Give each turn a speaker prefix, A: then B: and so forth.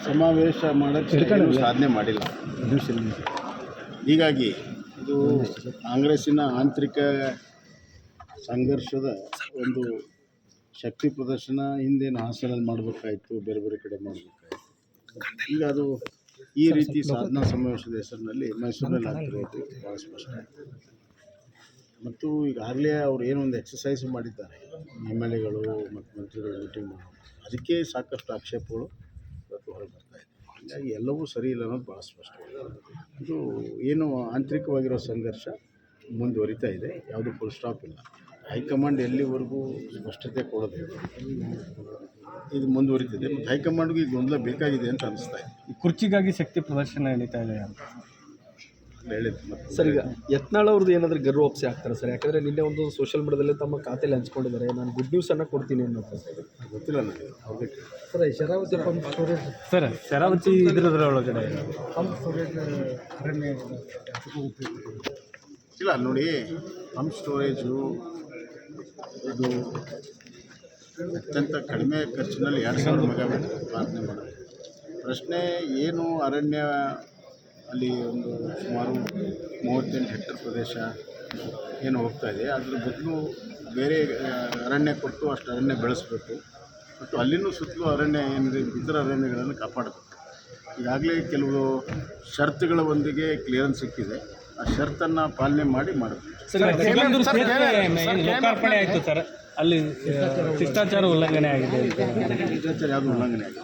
A: ಸಮಾವೇಶ ಮಾಡೋಕ್ಕೆ ಸಾಧನೆ ಮಾಡಿಲ್ಲ. ಹೀಗಾಗಿ ಇದು ಕಾಂಗ್ರೆಸ್ಸಿನ ಆಂತರಿಕ ಸಂಘರ್ಷದ ಒಂದು ಶಕ್ತಿ ಪ್ರದರ್ಶನ. ಹಿಂದೇನು ಹಾಸನಲ್ಲಿ ಮಾಡಬೇಕಾಯಿತು, ಬೇರೆ ಬೇರೆ ಕಡೆ ಮಾಡಬೇಕಾಯಿತು. ಈಗ ಅದು ಈ ರೀತಿ ಸಾಧನಾ ಸಮಾವೇಶದ ಹೆಸರಿನಲ್ಲಿ ಮೈಸೂರಿನಲ್ಲಿ ಆಗ್ತಿರೋದು ಭಾಳ ಸ್ಪಷ್ಟ. ಮತ್ತು ಈಗಾಗಲೇ ಅವ್ರು ಏನೊಂದು ಎಕ್ಸಸೈಸ್ ಮಾಡಿದ್ದಾರೆ, MLAಗಳು ಮತ್ತು ಮಂತ್ರಿಗಳು ಮೀಟಿಂಗ್ ಮಾಡೋದು, ಅದಕ್ಕೆ ಸಾಕಷ್ಟು ಆಕ್ಷೇಪಗಳು ಇವತ್ತು ಹೊರಗೆ ಬರ್ತಾ ಇದೆ. ಹೀಗಾಗಿ ಎಲ್ಲವೂ ಸರಿ ಇಲ್ಲ ಅನ್ನೋದು ಭಾಳ ಸ್ಪಷ್ಟ. ಇದು ಏನು ಆಂತರಿಕವಾಗಿರೋ ಸಂಘರ್ಷ ಮುಂದುವರಿತಾ ಇದೆ, ಯಾವುದೂ ಫುಲ್ ಸ್ಟಾಪ್ ಇಲ್ಲ. ಹೈಕಮಾಂಡ್ ಎಲ್ಲಿವರೆಗೂ ಸ್ಪಷ್ಟತೆ ಕೊಡೋದಿಲ್ಲ, ಇದು ಮುಂದುವರಿತಿದೆ. ಮತ್ತು ಹೈಕಮಾಂಡ್ಗೂ ಈಗ ಗೊಂದಲ ಬೇಕಾಗಿದೆ ಅಂತ ಅನಿಸ್ತಾ ಇದೆ.
B: ಕುರ್ಚಿಗಾಗಿ ಶಕ್ತಿ ಪ್ರದರ್ಶನ ನಡೀತಾ ಇದೆ ಅಂತ
A: ಹೇಳಿದ್ದು
C: ಸರ್. ಈಗ ಯತ್ನಾಳ್ ಅವ್ರದ್ದು ಏನಾದರೂ ಗರ್ವಾಪ್ಸಿ ಆಗ್ತಾರೆ ಸರ್? ಯಾಕಂದರೆ ನಿನ್ನೆ ಒಂದು ಸೋಷಿಯಲ್ ಮೀಡಿಯಾದಲ್ಲಿ ತಮ್ಮ ಖಾತೆಯಲ್ಲಿ ಹಂಚ್ಕೊಂಡಿದ್ದಾರೆ, ನಾನು ಗುಡ್ ನ್ಯೂಸನ್ನು ಕೊಡ್ತೀನಿ ಅನ್ನೋದು.
A: ಗೊತ್ತಿಲ್ಲ ನನಗೆ ಅವ್ರಿಗೆ.
C: Sir Sharavati pump storage,
B: sir Sharavati ಇದ್ರೊಳಗಡೆ
A: ಇಲ್ಲ ನೋಡಿ, ಪಂಪ್ ಸ್ಟೋರೇಜು ಇದು ಅತ್ಯಂತ ಕಡಿಮೆ ಖರ್ಚಿನಲ್ಲಿ 2000 ಮೆಗಾವ್ಯಾಟ್ ಉತ್ಪಾದನೆ ಮಾಡೋದು. ಪ್ರಶ್ನೆ ಏನು, ಅರಣ್ಯ ಅಲ್ಲಿ ಒಂದು ಸುಮಾರು 38 ಹೆಕ್ಟರ್ ಪ್ರದೇಶ ಏನು ಹೋಗ್ತಾ ಇದೆ, ಅದ್ರ ಬದಲು ಬೇರೆ ಅರಣ್ಯ ಕೊಟ್ಟು ಅಷ್ಟು ಅರಣ್ಯ ಬೆಳೆಸಬೇಕು. ಮತ್ತು ಅಲ್ಲಿನೂ ಸುತ್ತಲೂ ಅರಣ್ಯ ಏನಿದೆ, ಇತರ ಅರಣ್ಯಗಳನ್ನು ಕಾಪಾಡಬೇಕು. ಈಗಾಗಲೇ ಕೆಲವು ಷರತ್ತುಗಳ ಒಂದಿಗೆ ಕ್ಲಿಯರೆನ್ಸ್ ಸಿಕ್ಕಿದೆ, ಆ ಷರತ್ತನ್ನು ಪಾಲನೆ ಮಾಡಿ ಮಾಡಬೇಕು.
B: ಲೋಕಾರ್ಪಣೆ ಆಯಿತು ಸರ್, ಅಲ್ಲಿ ಶಿಷ್ಟಾಚಾರ ಉಲ್ಲಂಘನೆ ಆಗಿದೆ.
A: ಶಿಷ್ಟಾಚಾರ ಯಾವುದು ಉಲ್ಲಂಘನೆ ಆಗಿದೆ?